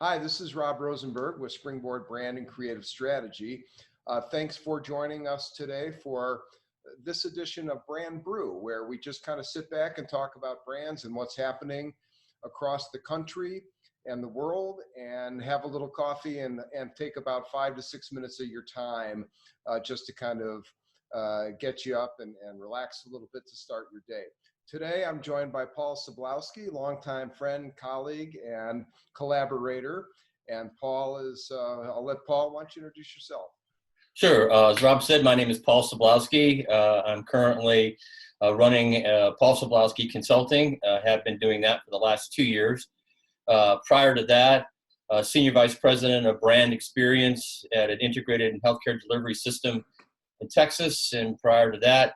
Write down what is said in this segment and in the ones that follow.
Hi, this is Rob Rosenberg with Springboard Brand and Creative Strategy. Thanks for joining us today for this edition of Brand Brew, where we just kind of sit back and talk about brands and what's happening across the country and the world, and have a little coffee and take about 5 to 6 minutes of your time just to kind of get you up and relax a little bit to start your day. Today, I'm joined by Paul Szablowski, longtime friend, colleague, and collaborator. And Paul is, I'll let Paul, why don't you introduce yourself? Sure. As Rob said, my name is Paul Szablowski. I'm currently running Paul Szablowski Consulting. Have been doing that for the last 2 years. Prior to that, Senior Vice President of Brand Experience at an integrated healthcare delivery system in Texas. And prior to that,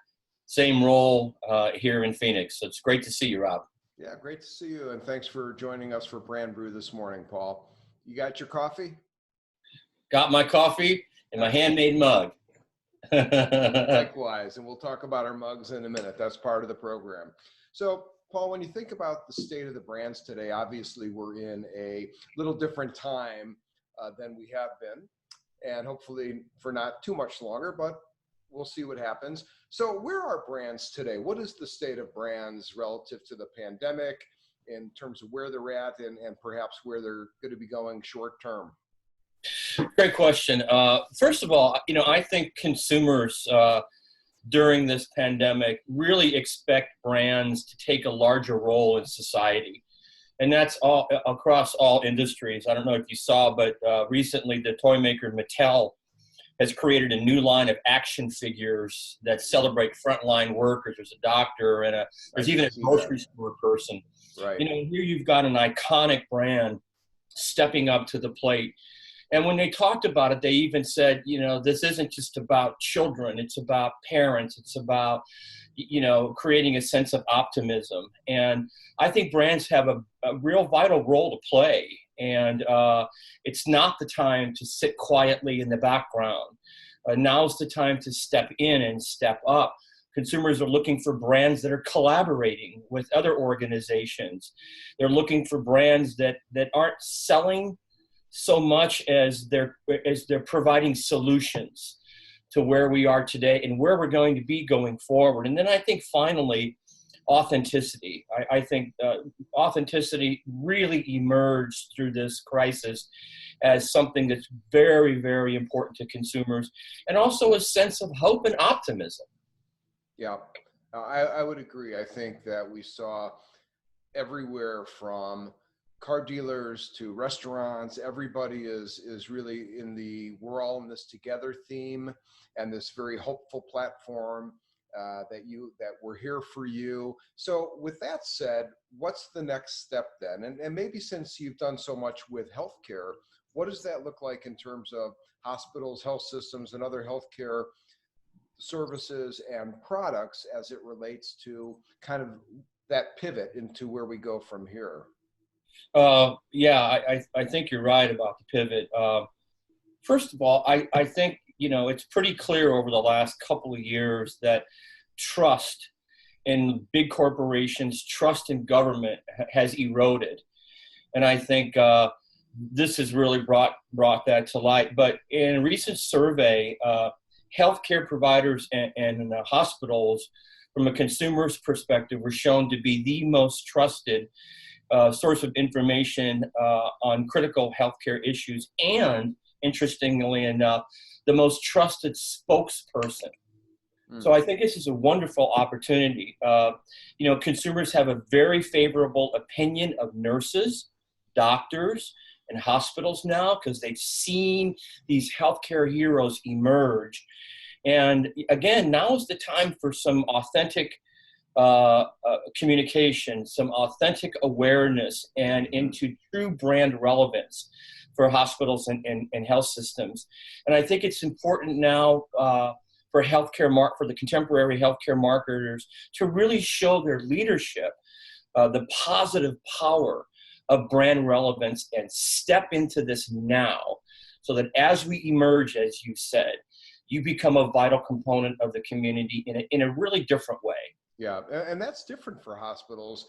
same role here in Phoenix. So it's great to see you, Rob. Yeah, great to see you. And thanks for joining us for Brand Brew this morning, Paul. You got your coffee? Got my coffee in my handmade mug. Likewise, and we'll talk about our mugs in a minute. That's part of the program. So, Paul, when you think about the state of the brands today, obviously we're in a little different time than we have been, and hopefully for not too much longer, but we'll see what happens. So where are brands today? What is the state of brands relative to the pandemic in terms of where they're at and perhaps where they're going to be going short term? Great question. First of all, I think consumers during this pandemic really expect brands to take a larger role in society. And that's all across all industries. I don't know if you saw, but recently the toy maker Mattel has created a new line of action figures that celebrate frontline workers. There's a doctor and there's even a grocery store person. Right. Here you've got an iconic brand stepping up to the plate. And when they talked about it, they even said, this isn't just about children. It's about parents. It's about, creating a sense of optimism. And I think brands have a real vital role to play. And it's not the time to sit quietly in the background. Now's the time to step in and step up. Consumers are looking for brands that are collaborating with other organizations. They're looking for brands that aren't selling so much as they're providing solutions to where we are today and where we're going to be going forward. And then I think finally, authenticity. I think authenticity really emerged through this crisis as something that's very, very important to consumers, and also a sense of hope and optimism. Yeah, I would agree. I think that we saw everywhere from car dealers to restaurants, everybody is really in the we're all in this together theme, and this very hopeful platform that we're here for you. So with that said, what's the next step then? And maybe since you've done so much with healthcare, what does that look like in terms of hospitals, health systems, and other healthcare services and products as it relates to kind of that pivot into where we go from here? I think you're right about the pivot. First of all, I think, it's pretty clear over the last couple of years that trust in big corporations, trust in government has eroded. And I think this has really brought that to light. But in a recent survey, healthcare providers and hospitals, from a consumer's perspective, were shown to be the most trusted source of information on critical healthcare issues, and interestingly enough, the most trusted spokesperson. So I think this is a wonderful opportunity. Consumers have a very favorable opinion of nurses, doctors, and hospitals now because they've seen these healthcare heroes emerge. And again, now is the time for some authentic communication, some authentic awareness, and into true brand relevance for hospitals and health systems. And I think it's important now for the contemporary healthcare marketers to really show their leadership, the positive power of brand relevance, and step into this now, so that as we emerge, as you said, you become a vital component of the community in a really different way. Yeah, and that's different for hospitals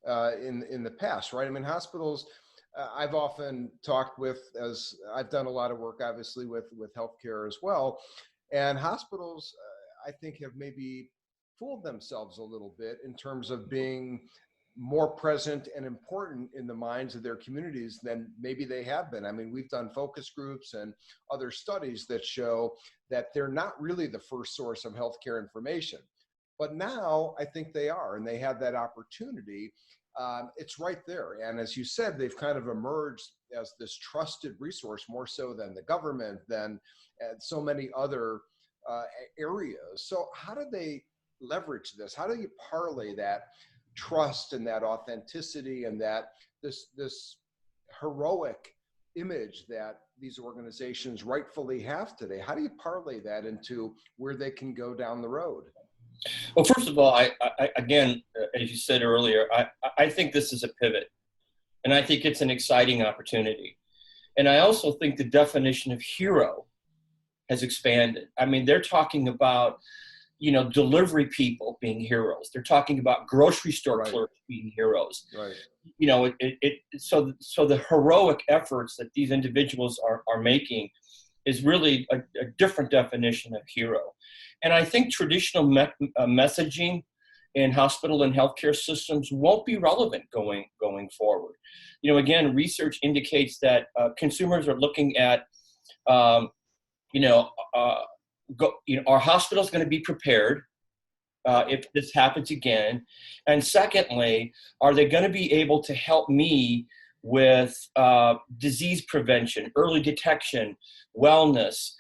in the past, right? I mean, hospitals I've often talked with, as I've done a lot of work, obviously, with healthcare as well, and hospitals, I think, have maybe fooled themselves a little bit in terms of being more present and important in the minds of their communities than maybe they have been. I mean, we've done focus groups and other studies that show that they're not really the first source of healthcare information. But now I think they are, and they have that opportunity. It's right there. And as you said, they've kind of emerged as this trusted resource, more so than the government, than so many other uh, areas. So how do they leverage this? How do you parlay that trust and that authenticity and that this heroic image that these organizations rightfully have today? How do you parlay that into where they can go down the road? Well, first of all, again, as you said earlier, I think this is a pivot, and I think it's an exciting opportunity. And I also think the definition of hero has expanded. I mean, they're talking about, delivery people being heroes. They're talking about grocery store clerks being heroes. Right. So the heroic efforts that these individuals are making is really a different definition of hero. And I think traditional messaging in hospital and healthcare systems won't be relevant going forward. Again, research indicates that consumers are looking at, our hospital's going to be prepared if this happens again. And secondly, are they going to be able to help me with disease prevention, early detection, wellness?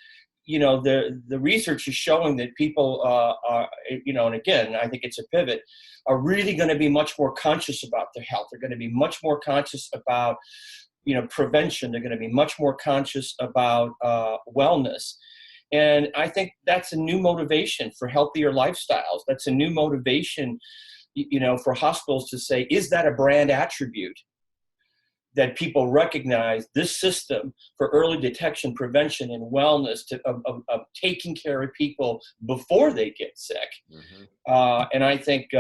The research is showing that people are, and again, I think it's a pivot, are really going to be much more conscious about their health. They're going to be much more conscious about, prevention. They're going to be much more conscious about wellness. And I think that's a new motivation for healthier lifestyles. That's a new motivation, for hospitals to say, is that a brand attribute that people recognize this system for early detection, prevention, and wellness of taking care of people before they get sick? Mm-hmm. And I think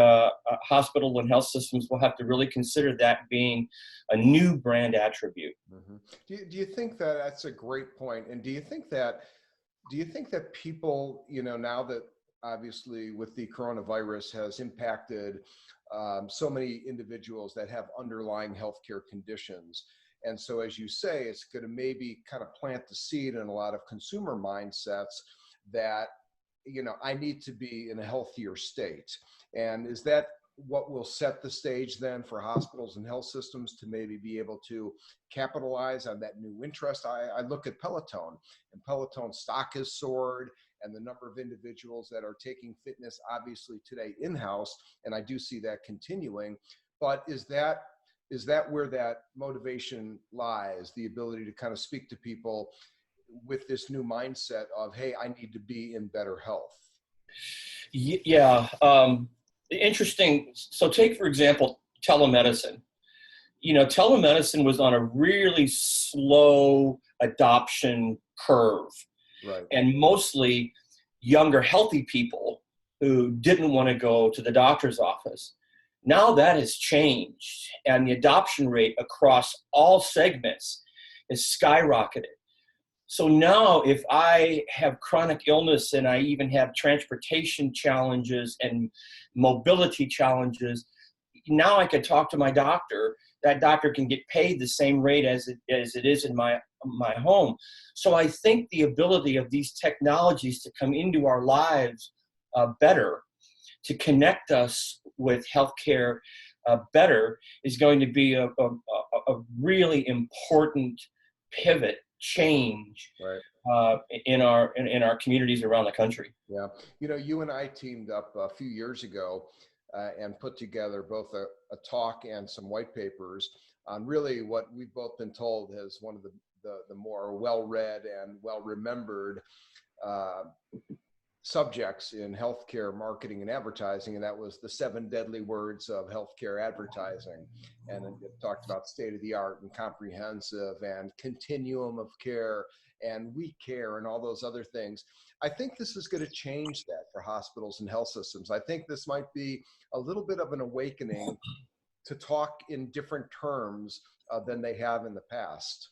hospital and health systems will have to really consider that being a new brand attribute. Mm-hmm. Do you think that that's a great point? And do you think that people, now that obviously with the coronavirus has impacted so many individuals that have underlying healthcare conditions. And so, as you say, it's going to maybe kind of plant the seed in a lot of consumer mindsets that, I need to be in a healthier state. And is that what will set the stage then for hospitals and health systems to maybe be able to capitalize on that new interest? I look at Peloton, and Peloton stock has soared, and the number of individuals that are taking fitness obviously today in-house, and I do see that continuing. But is that where that motivation lies, the ability to kind of speak to people with this new mindset of, hey, I need to be in better health? Yeah. Interesting. So take, for example, telemedicine. Telemedicine was on a really slow adoption curve. Right. And mostly younger, healthy people who didn't want to go to the doctor's office. Now that has changed, and the adoption rate across all segments is skyrocketed. So now if I have chronic illness and I even have transportation challenges and mobility challenges, now I can talk to my doctor. That doctor can get paid the same rate as it is in my home. So I think the ability of these technologies to come into our lives better, to connect us with healthcare better, is going to be a really important pivot change. Right. In our communities around the country. Yeah. You and I teamed up a few years ago and put together both a talk and some white papers on really what we've both been told as one of the more well-read and well-remembered subjects in healthcare marketing and advertising, and that was the 7 deadly words of healthcare advertising. And it talked about state-of-the-art and comprehensive and continuum of care and we care and all those other things. I think this is going to change that for hospitals and health systems. I think this might be a little bit of an awakening to talk in different terms than they have in the past.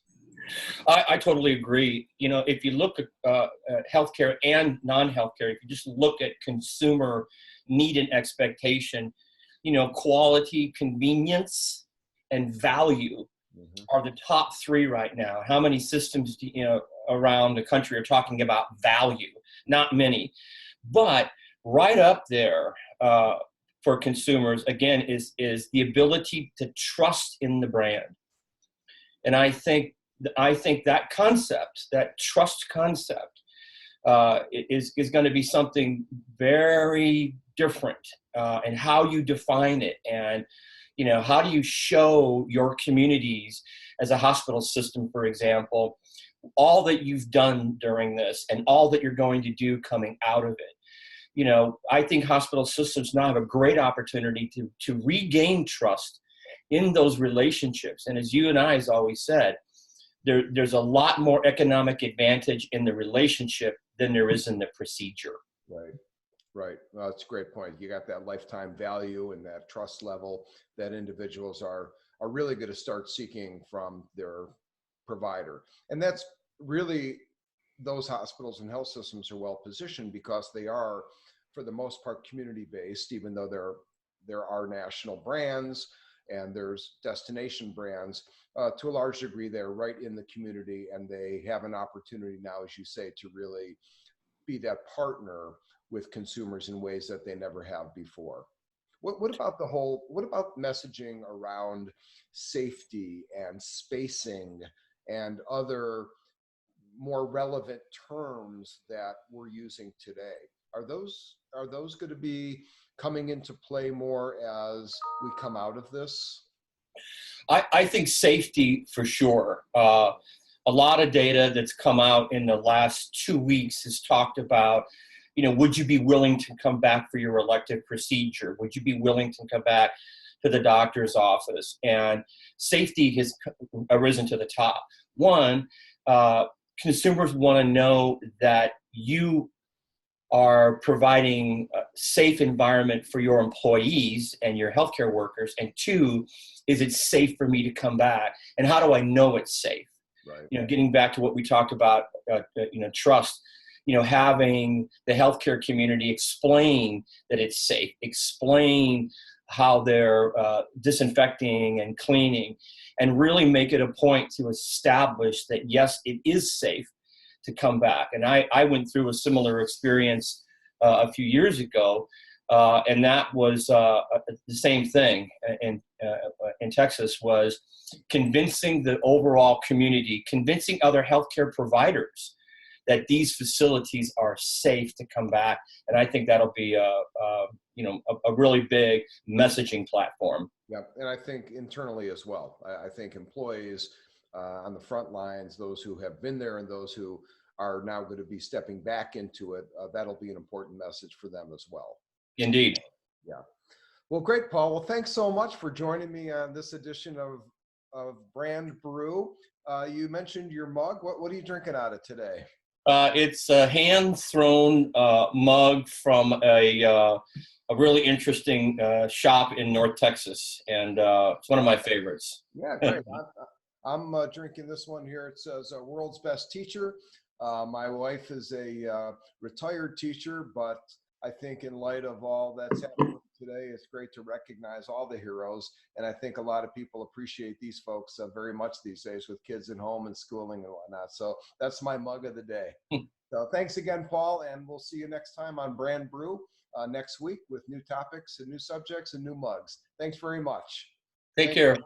I totally agree. You know, if you look at healthcare and non-healthcare, if you just look at consumer need and expectation, you know, quality, convenience, and value are the top three right now. How many systems, you know, around the country are talking about value? Not many. But right up there for consumers, again, is the ability to trust in the brand. And I think that concept, that trust concept, is going to be something very different, and how you define it, and you know, how do you show your communities as a hospital system, for example, all that you've done during this and all that you're going to do coming out of it. You know, I think hospital systems now have a great opportunity to regain trust in those relationships. And as you and I has always said, there's a lot more economic advantage in the relationship than there is in the procedure. Right. Right. Well, that's a great point. You got that lifetime value and that trust level that individuals are really going to start seeking from their provider. And that's really, those hospitals and health systems are well positioned because they are, for the most part, community based, even though there are national brands and there's destination brands. To a large degree, they're right in the community, and they have an opportunity now, as you say, to really be that partner with consumers in ways that they never have before. What about messaging around safety and spacing and other more relevant terms that we're using today? Are those going to be coming into play more as we come out of this? I think safety for sure. A lot of data that's come out in the last 2 weeks has talked about, you know, would you be willing to come back for your elective procedure? Would you be willing to come back to the doctor's office? And safety has arisen to the top. One, consumers want to know that you are providing a safe environment for your employees and your healthcare workers. And two, is it safe for me to come back? And how do I know it's safe? Right. You know, getting back to what we talked about, you know, trust, you know, having the healthcare community explain that it's safe, explain how they're disinfecting and cleaning, and really make it a point to establish that, yes, it is safe to come back. And I went through a similar experience a few years ago, and that was the same thing in Texas, was convincing the overall community, convincing other healthcare providers that these facilities are safe to come back. And I think that'll be a really big messaging platform. Yeah, and I think internally as well. I think employees on the front lines, those who have been there and those who are now going to be stepping back into it, that'll be an important message for them as well. Indeed. Yeah. Well, great, Paul. Well, thanks so much for joining me on this edition of Brand Brew. You mentioned your mug. What are you drinking out of today? It's a hand-thrown mug from a really interesting shop in North Texas, and it's one of my favorites. Yeah, great. I'm drinking this one here. It says World's Best Teacher. My wife is a retired teacher, but I think in light of all that's happening today, it's great to recognize all the heroes. And I think a lot of people appreciate these folks very much these days with kids at home and schooling and whatnot. So that's my mug of the day. So thanks again, Paul, and we'll see you next time on Brand Brew next week with new topics and new subjects and new mugs. Thanks very much. Take care.